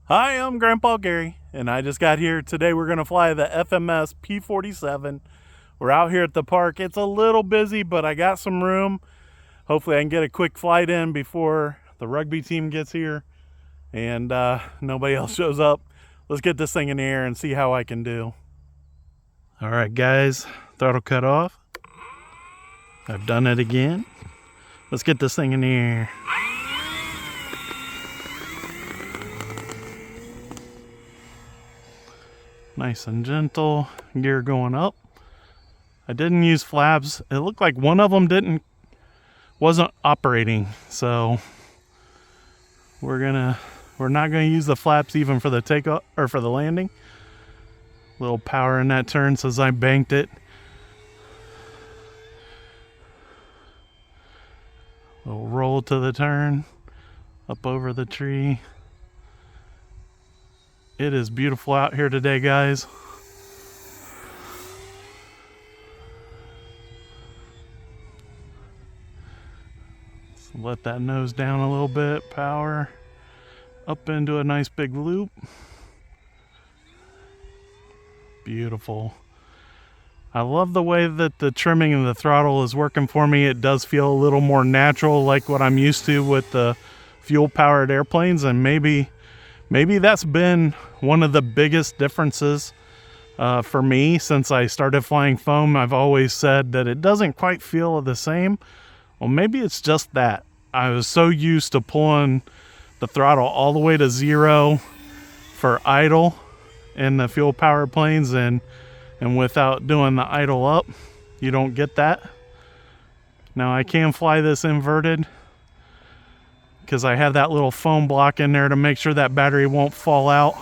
Hi, I'm Grandpa Gary, and I just got here. Today we're going to fly the FMS P-47. We're out here at the park. It's a little busy, but I got some room. Hopefully I can get a quick flight in before the rugby team gets here and nobody else shows up. Let's get this thing in the air and see how I can do. All right, guys, throttle cut off. I've done it again. Let's get this thing in the air. Nice and gentle, gear going up. I didn't use flaps. It looked like one of them wasn't operating, so we're not gonna use the flaps even for the takeoff or for the landing. Little power in that turn says I banked it. Little roll to the turn, up over the tree. It is beautiful out here today, guys. So let that nose down a little bit, power up into a nice big loop. Beautiful. I love the way that the trimming of the throttle is working for me. It does feel a little more natural, like what I'm used to with the fuel-powered airplanes, and maybe that's been one of the biggest differences for me since I started flying foam. I've always said that it doesn't quite feel the same. Well, maybe it's just that. I was so used to pulling the throttle all the way to 0 for idle in the fuel-powered planes, and without doing the idle up, you don't get that. Now I can fly this inverted because I have that little foam block in there to make sure that battery won't fall out.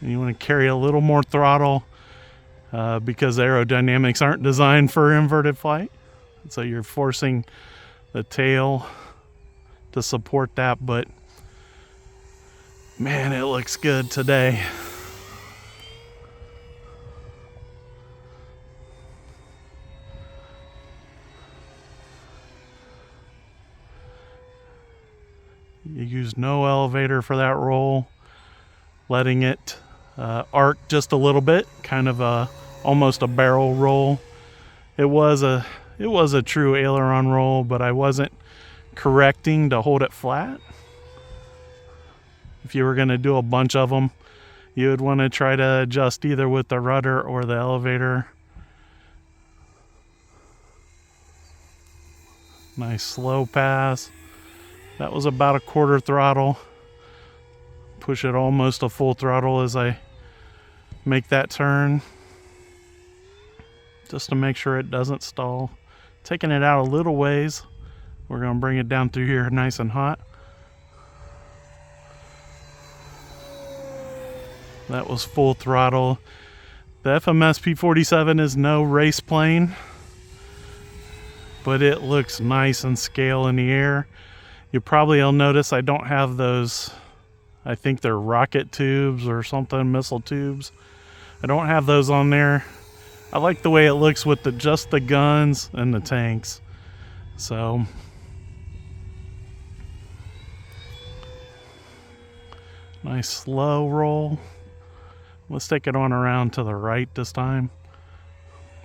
And you want to carry a little more throttle because aerodynamics aren't designed for inverted flight. So you're forcing the tail to support that, but man, it looks good today. You use no elevator for that roll, letting it arc just a little bit, kind of almost a barrel roll. It was a true aileron roll, but I wasn't correcting to hold it flat. If you were going to do a bunch of them, you would want to try to adjust either with the rudder or the elevator. Nice slow pass. That was about a quarter throttle. Push it almost a full throttle as I make that turn, just to make sure it doesn't stall. Taking it out a little ways. We're going to bring it down through here nice and hot. That was full throttle. The FMS P-47 is no race plane, but it looks nice and scale in the air. You probably will notice I don't have those, I think they're rocket tubes or something, missile tubes. I don't have those on there. I like the way it looks with just the guns and the tanks. So nice slow roll. Let's take it on around to the right this time,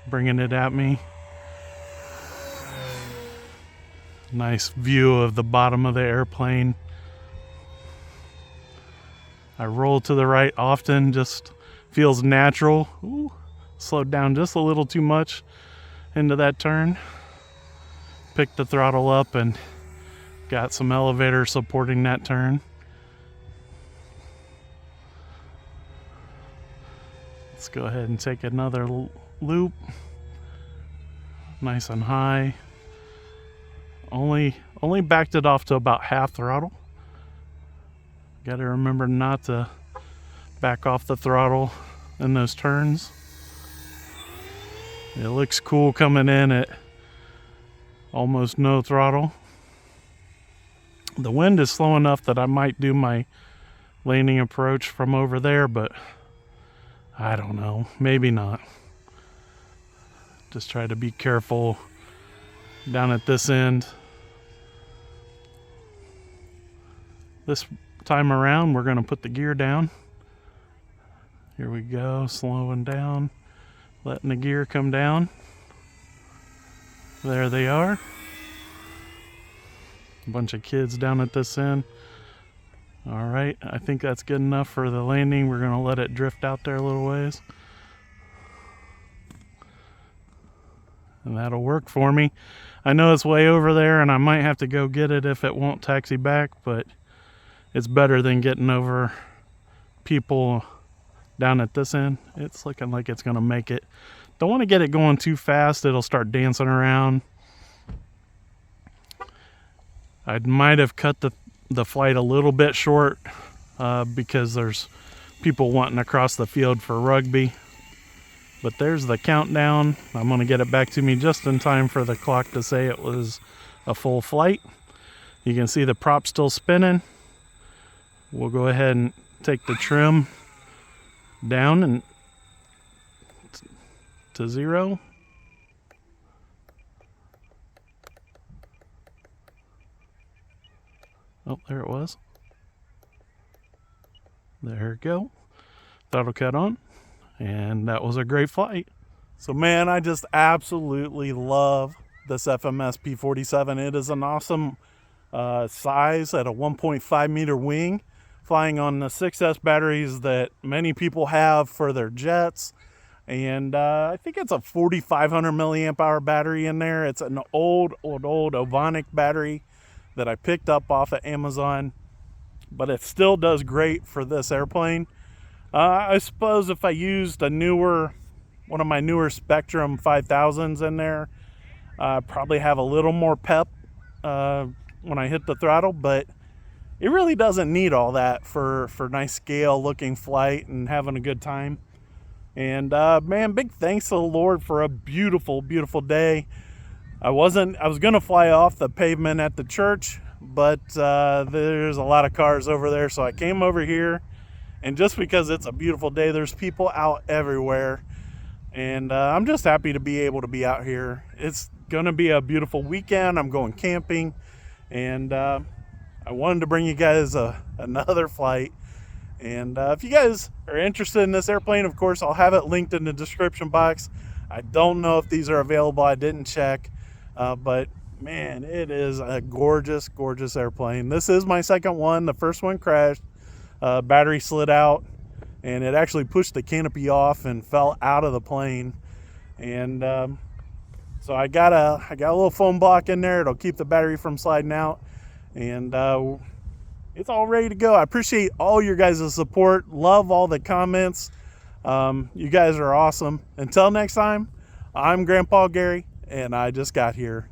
bringing it at me. Nice view of the bottom of the airplane. I roll to the right often, just feels natural. Ooh, slowed down just a little too much into that turn. Picked the throttle up and got some elevator supporting that turn. Let's go ahead and take another loop. Nice and high. Only backed it off to about half throttle. Got to remember not to back off the throttle in those turns. It looks cool coming in at almost no throttle. The wind is slow enough that I might do my landing approach from over there, but I don't know, maybe not. Just try to be careful down at this end. This time around, we're going to put the gear down. Here we go, slowing down, letting the gear come down. There they are. A bunch of kids down at this end. All right, I think that's good enough for the landing. We're going to let it drift out there a little ways. And that'll work for me. I know it's way over there and I might have to go get it if it won't taxi back, but it's better than getting over people down at this end. It's looking like it's going to make it. Don't want to get it going too fast. It'll start dancing around. I might have cut the flight a little bit short because there's people wanting to cross the field for rugby. But there's the countdown. I'm going to get it back to me just in time for the clock to say it was a full flight. You can see the prop still spinning. We'll go ahead and take the trim down and to 0. Oh, there it was. There we go. Throttle cut on. And that was a great flight. So man, I just absolutely love this FMS P-47. It is an awesome size at a 1.5 meter wing, flying on the 6S batteries that many people have for their jets. And I think it's a 4,500 milliamp hour battery in there. It's an old Ovonic battery that I picked up off of Amazon, but it still does great for this airplane. I suppose if I used one of my newer Spectrum 5000s in there, probably have a little more pep when I hit the throttle, but it really doesn't need all that for nice scale looking flight and having a good time. And man, big thanks to the Lord for a beautiful, beautiful day. I was gonna fly off the pavement at the church, but there's a lot of cars over there, so I came over here. And just because it's a beautiful day, there's people out everywhere. And I'm just happy to be able to be out here. It's going to be a beautiful weekend. I'm going camping. And I wanted to bring you guys another flight. And if you guys are interested in this airplane, of course, I'll have it linked in the description box. I don't know if these are available. I didn't check. But man, it is a gorgeous, gorgeous airplane. This is my second one. The first one crashed. Battery slid out and it actually pushed the canopy off and fell out of the plane. And so I got a little foam block in there. It'll keep the battery from sliding out. And it's all ready to go. I appreciate all your guys' support. Love all the comments. You guys are awesome. Until next time, I'm Grandpa Gary and I just got here.